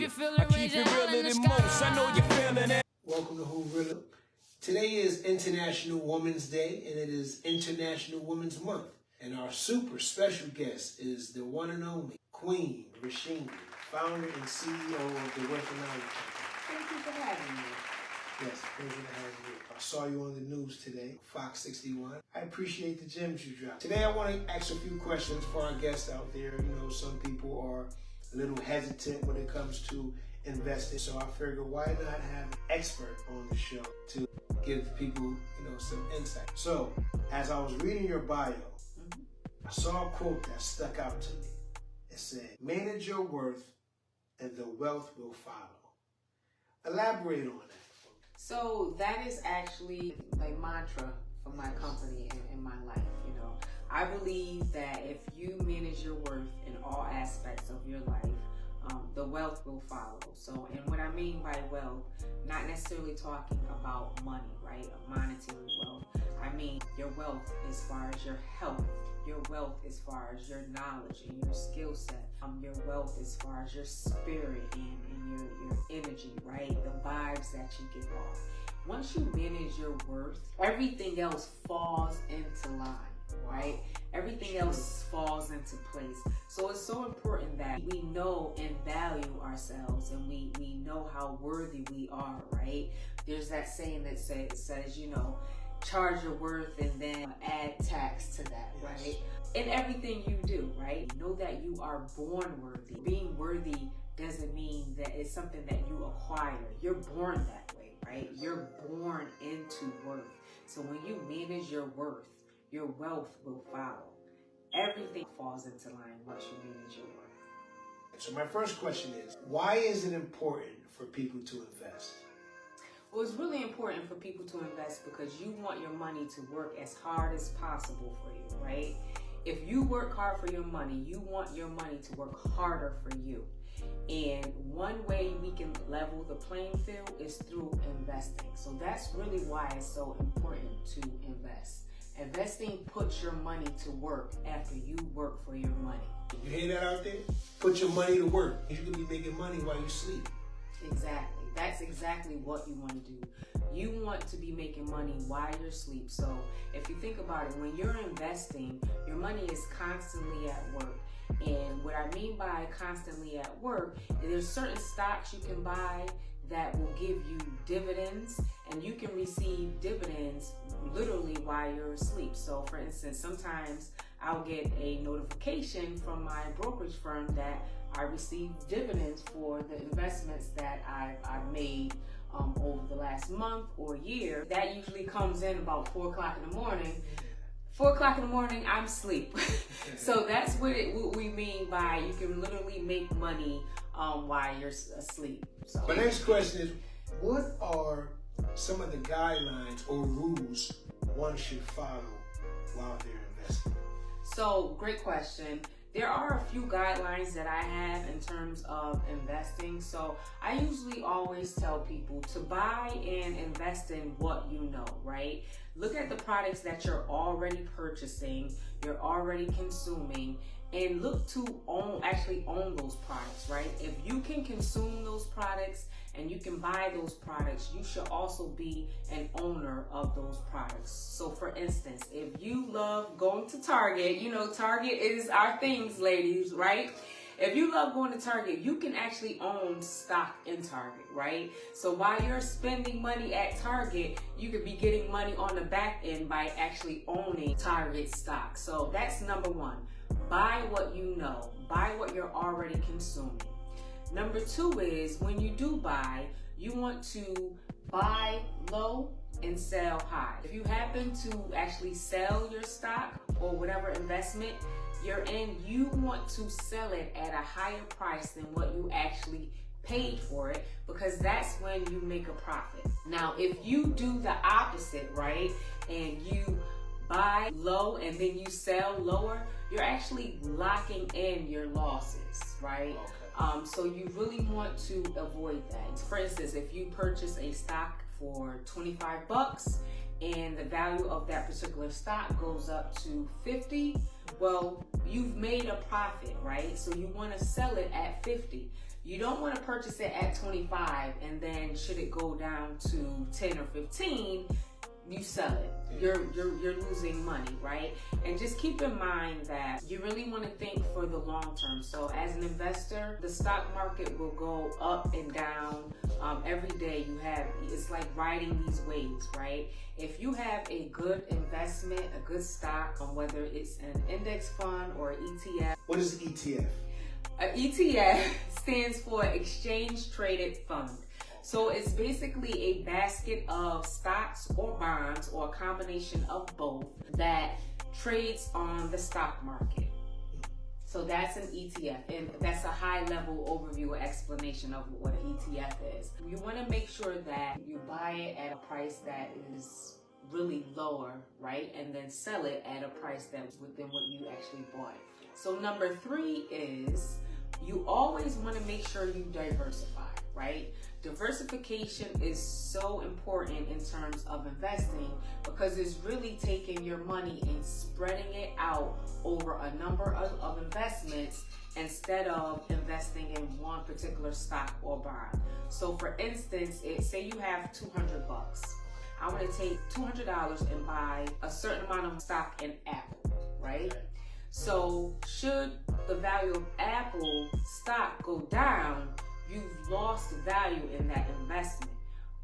I keep it realer than most. I know you're feeling it. Welcome to Who Realer. Today is International Women's Day, and it is International Women's Month. And our super special guest is the one and only Queen Rasheen, founder and CEO of the Worthonomics. Thank you for having me. Yes, pleasure to have you. I saw you on the news today, Fox 61. I appreciate the gems you dropped. Today I want to ask a few questions for our guests out there. You know, some people are a little hesitant when it comes to investing, so I figured why not have an expert on the show to give people, some insight. So, as I was reading your bio, I saw a quote that stuck out to me. It said, "Manage your worth and the wealth will follow." Elaborate on that. So that is actually a mantra for my company and in my life. I believe that if you manage your worth in all aspects of your life, the wealth will follow. So, and what I mean by wealth, not necessarily talking about money, right? Monetary wealth. I mean your wealth as far as your health, your wealth as far as your knowledge and your skill set, your wealth as far as your spirit and your energy, right? The vibes that you give off. Once you manage your worth, everything else falls into line, right? Everything else falls into place. So it's so important that we know and value ourselves, and we know how worthy we are, right? There's that saying that says, charge your worth and then add tax to that, right? In everything you do, right? Know that you are born worthy. Being worthy doesn't mean that it's something that you acquire. You're born that way, right? You're born into worth. So when you manage your worth, your wealth will follow. Everything falls into line once you manage your worth. So my first question is, why is it important for people to invest? Well, it's really important for people to invest because you want your money to work as hard as possible for you, right? If you work hard for your money, you want your money to work harder for you. And one way we can level the playing field is through investing. So that's really why it's so important to invest. Investing puts your money to work after you work for your money. You hear that out there? Put your money to work. You can be making money while you sleep. Exactly. That's exactly what you want to do. You want to be making money while you're asleep. So if you think about it, when you're investing, your money is constantly at work. And what I mean by constantly at work, there's certain stocks you can buy that will give you dividends, and you can receive dividends literally while you're asleep. So for instance, sometimes I'll get a notification from my brokerage firm that I received dividends for the investments that I've made over the last month or year. That usually comes in about 4 o'clock in the morning. 4 o'clock in the morning, I'm asleep. So that's what we mean by you can literally make money while you're asleep. So. My next question is, what are some of the guidelines or rules one should follow while they're investing? So, great question. There are a few guidelines that I have in terms of investing. So I usually always tell people to buy and invest in what you know, right? Look at the products that you're already purchasing, you're already consuming, and look to actually own those products, right? If you can consume those products and you can buy those products, you should also be an owner of those products. So for instance, if you love going to Target, Target is our things, ladies, right? If you love going to Target, you can actually own stock in Target, right? So while you're spending money at Target, you could be getting money on the back end by actually owning Target stock. So that's number one. Buy what you know. Buy what you're already consuming. Number two is when you do buy, you want to buy low and sell high. If you happen to actually sell your stock or whatever investment you're in, you want to sell it at a higher price than what you actually paid for it, because that's when you make a profit. Now, if you do the opposite, right, and you buy low and then you sell lower, you're actually locking in your losses, right? Okay. So you really want to avoid that. For instance, if you purchase a stock for $25 and the value of that particular stock goes up to 50, well, you've made a profit, right? So you want to sell it at 50. You don't want to purchase it at 25 and then should it go down to 10 or 15, you sell it. You're losing money, right? And just keep in mind that you really want to think for the long term. So as an investor, the stock market will go up and down every day. It's like riding these waves, right? If you have a good investment, a good stock, whether it's an index fund or an ETF. What is ETF? An ETF stands for Exchange Traded Fund. So it's basically a basket of stocks or bonds or a combination of both that trades on the stock market. So that's an ETF, and that's a high-level overview or explanation of what an ETF is. You want to make sure that you buy it at a price that is really lower, right? And then sell it at a price that's within what you actually bought it. So number 3 is you always want to make sure you diversify, right? Diversification is so important in terms of investing because it's really taking your money and spreading it out over a number of investments instead of investing in one particular stock or bond. So for instance, say you have $200. I want to take $200 and buy a certain amount of stock in Apple, right? So should the value of Apple stock go down, you've lost value in that investment.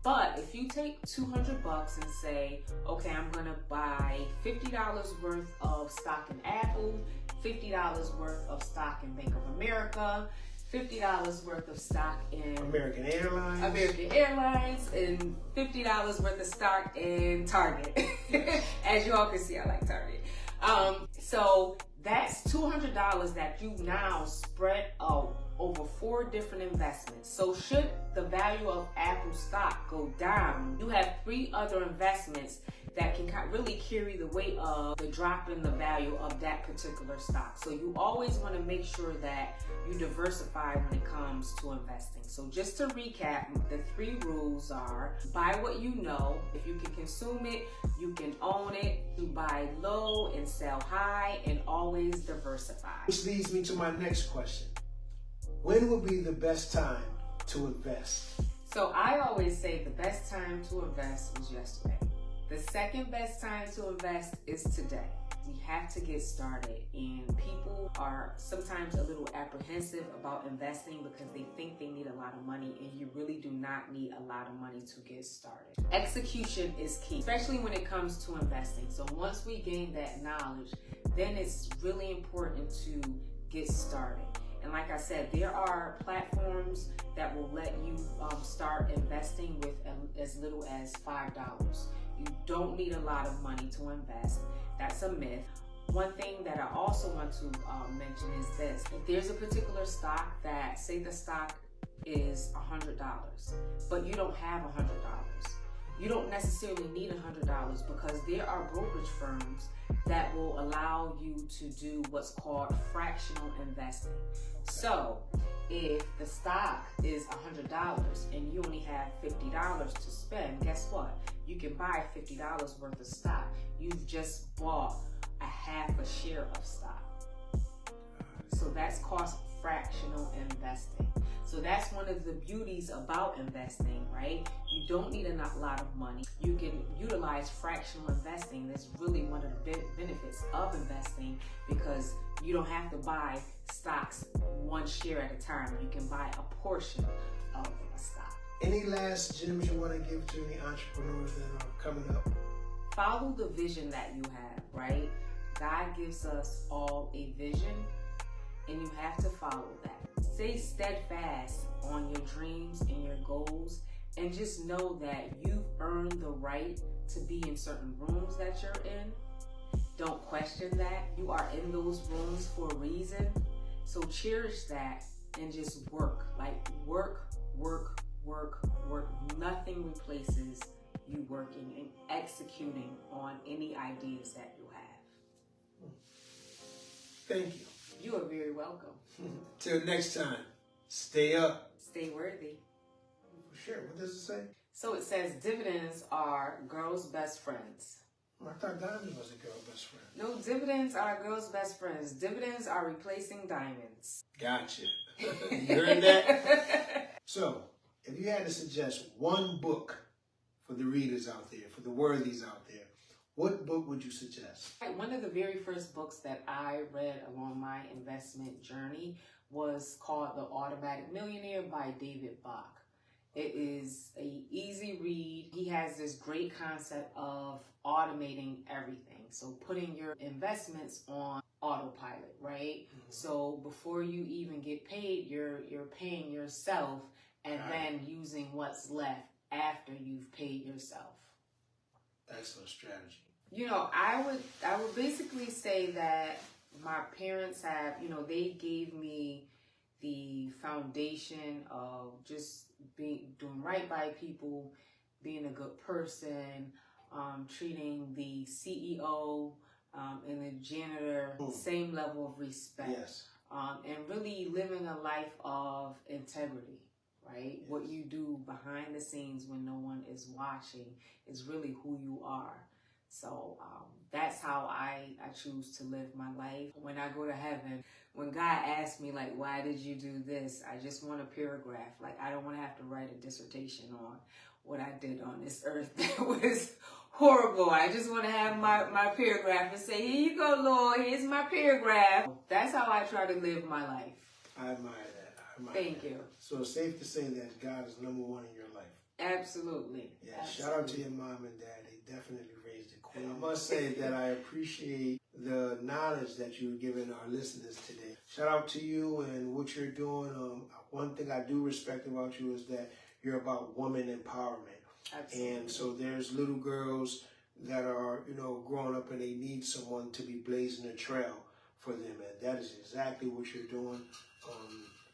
But if you take $200 and say, okay, I'm gonna buy $50 worth of stock in Apple, $50 worth of stock in Bank of America, $50 worth of stock in American Airlines, and $50 worth of stock in Target. As you all can see, I like Target. So that's $200 that you now spread out over 4 different investments. So should the value of Apple stock go down, you have 3 other investments that can really carry the weight of the drop in the value of that particular stock. So you always want to make sure that you diversify when it comes to investing. So just to recap, the 3 rules are: buy what you know. If you can consume it, you can own it. You buy low and sell high, and always diversify. Which leads me to my next question. When would be the best time to invest? So I always say the best time to invest was yesterday. The second best time to invest is today. We have to get started, and people are sometimes a little apprehensive about investing because they think they need a lot of money, and you really do not need a lot of money to get started. Execution is key, especially when it comes to investing. So once we gain that knowledge, then it's really important to get started. And like I said, there are platforms that will let you start investing with as little as $5. You don't need a lot of money to invest. That's a myth. One thing that I also want to mention is this. If there's a particular stock that, say the stock is $100, but you don't have $100. You don't necessarily need $100 because there are brokerage firms that will allow you to do what's called fractional investing. So if the stock is $100 and you only have $50 to spend, guess what? You can buy $50 worth of stock. You've just bought a half a share of stock. So that's called fractional investing. So that's one of the beauties about investing, right? You don't need a lot of money. You can utilize fractional investing. That's really one of the benefits of investing because you don't have to buy stocks one share at a time. You can buy a portion of a stock. Any last gems you want to give to any entrepreneurs that are coming up? Follow the vision that you have, right? God gives us all a vision, and you have to follow that. Stay steadfast on your dreams and your goals, and just know that you've earned the right to be in certain rooms that you're in. Don't question that. You are in those rooms for a reason. So cherish that and just work. Like work. Nothing replaces you working and executing on any ideas that you have. Thank you. You are very welcome. Till next time, stay up. Stay worthy. For sure. What does it say? So it says dividends are girls' best friends. I thought diamond was a girl best friend. No, dividends are a girl's best friends. Dividends are replacing diamonds. Gotcha. You heard that? So, if you had to suggest one book for the readers out there, for the worthies out there, what book would you suggest? One of the very first books that I read along my investment journey was called The Automatic Millionaire by David Bach. It is an easy read. He has this great concept of automating everything. So putting your investments on autopilot, right? Mm-hmm. So before you even get paid, you're paying yourself and then using what's left after you've paid yourself. Excellent strategy. You know, I would basically say that my parents have, you know, they gave me the foundation of just doing right by people, being a good person, treating the CEO and the janitor same level of respect, yes. And really living a life of integrity, right? Yes. What you do behind the scenes when no one is watching is really who you are. So that's how I choose to live my life. When I go to heaven, when God asks me, like, why did you do this? I just want a paragraph. Like, I don't want to have to write a dissertation on what I did on this earth that was horrible. I just want to have my paragraph and say, here you go, Lord, here's my paragraph. That's how I try to live my life. I admire that. Thank you. So it's safe to say that God is number one in your life. Absolutely. Yeah, Absolutely. Shout out to your mom and dad. They definitely raised a queen. I must say that I appreciate the knowledge that you've given our listeners today. Shout out to you and what you're doing. One thing I do respect about you is that you're about woman empowerment. Absolutely. And so there's little girls that are, you know, growing up and they need someone to be blazing a trail for them. And that is exactly what you're doing.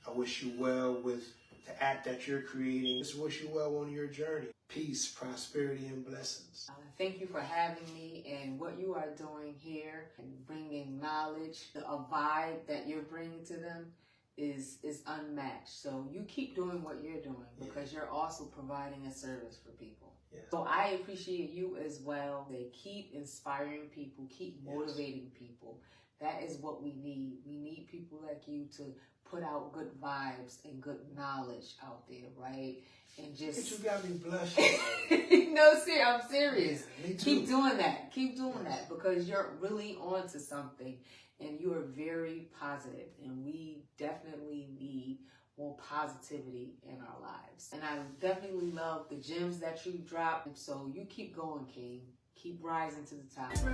I wish you well with the app that you're creating. Just wish you well on your journey. Peace, prosperity, and blessings. Thank you for having me, and what you are doing here and bringing knowledge, a vibe that you're bringing to them is unmatched. So you keep doing what you're doing because you're also providing a service for people. Yes. So I appreciate you as well. They keep inspiring people, keep motivating people. That is what we need. We need people like you to put out good vibes and good knowledge out there, right? And just... You got me blushing. No, I'm serious. Yeah, me too. Keep doing that. Keep doing that because you're really onto something and you are very positive, and we definitely need more positivity in our lives. And I definitely love the gems that you drop. So you keep going, King. Keep rising to the top. Keep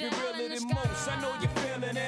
it realer than most. I know you